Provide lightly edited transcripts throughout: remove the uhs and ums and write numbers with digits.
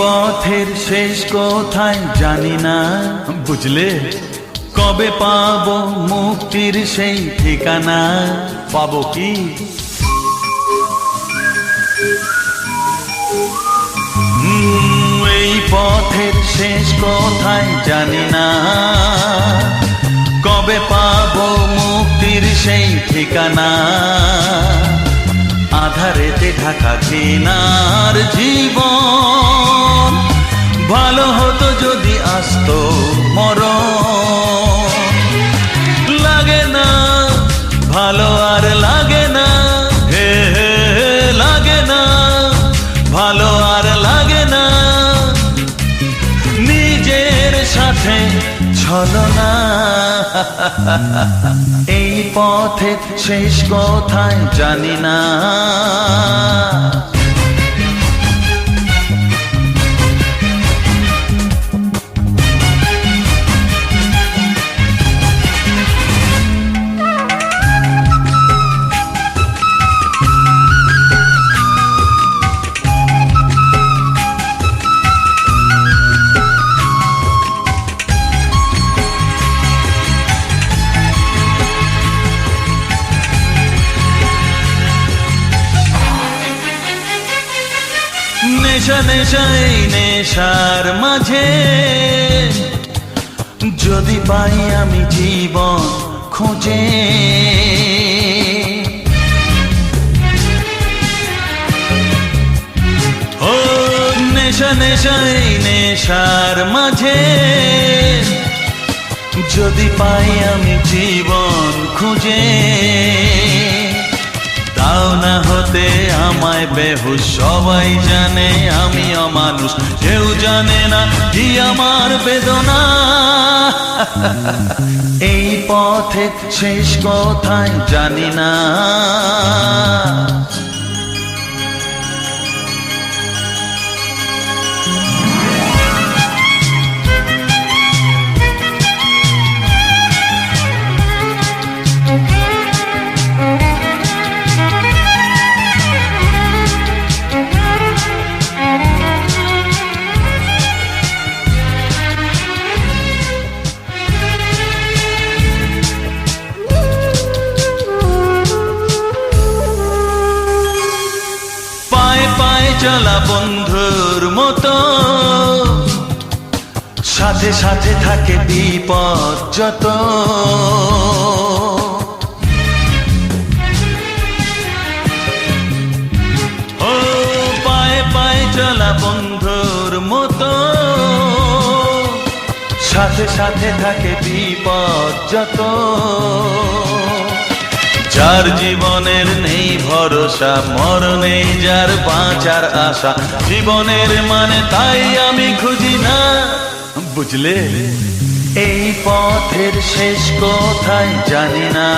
পথের শেষ কোথায় জানি না, বুঝলে? কবে পাবো মুক্তির সেই ঠিকানা? পাবো কি? এই পথের শেষ কোথায় জানি না, কবে পাবো মুক্তির সেই ঠিকানা? আধারেতে ঢাকা ঘৃণার জীবন, ভালো হতো যদি আসতো মরণ। লাগে না ভালো, আর লাগে না, হে হে লাগে না ভালো, আর লাগে না নিজের সাথে ছলনা। এই পথে শেষ কোথায় জানি না। নেশা নেশা এই নেশার মাঝে যদি পাই আমি জীবন খুঁজে, ও নেশা নেশা এই নেশার মাঝে যদি পাই আমি জীবন খুঁজে। তাও না হতে আমায় বেহুশ, সবাই জানে আমি অমানুষ, কেউ জানে না কি আমার বেদনা। এই পথে শেষ কোথায় জানি না। চলা বন্ধুর মতো সাথে সাথে থাকে বিপদ যত, ও পায়ে পায়ে চলা বন্ধুর মতো সাথে সাথে থাকে বিপদ যত। যার জীবনের নেই ভরসা, মরণেই যার বাঁচার আশা, জীবনের মানে তাই আমি খুঁজি না, বুঝলে? এই পথের শেষ কোথায় জানি না,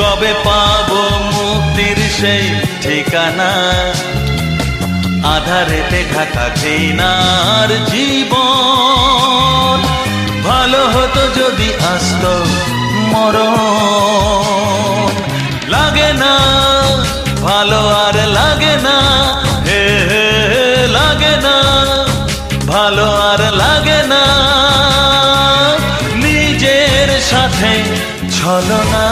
কবে পাবো মুক্তির সেই ঠিকানা? আধারেতে ঢাকা ঘৃণার জীবন, ভালো হতো যদি আসতো মরণ। লাগে না ভালো, আর লাগে না, হে হে লাগে না ভালো, আর লাগে না নিজের সাথে ছলনা।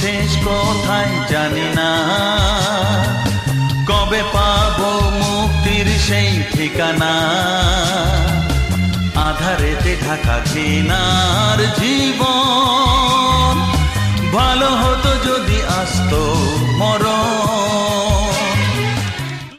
শেষ কোথায় জানি না, কবে পাবো মুক্তির সেই ঠিকানা? আধারেতে ঢাকা ঘৃণার জীবন, ভালো হতো যদি আসতো মরণ।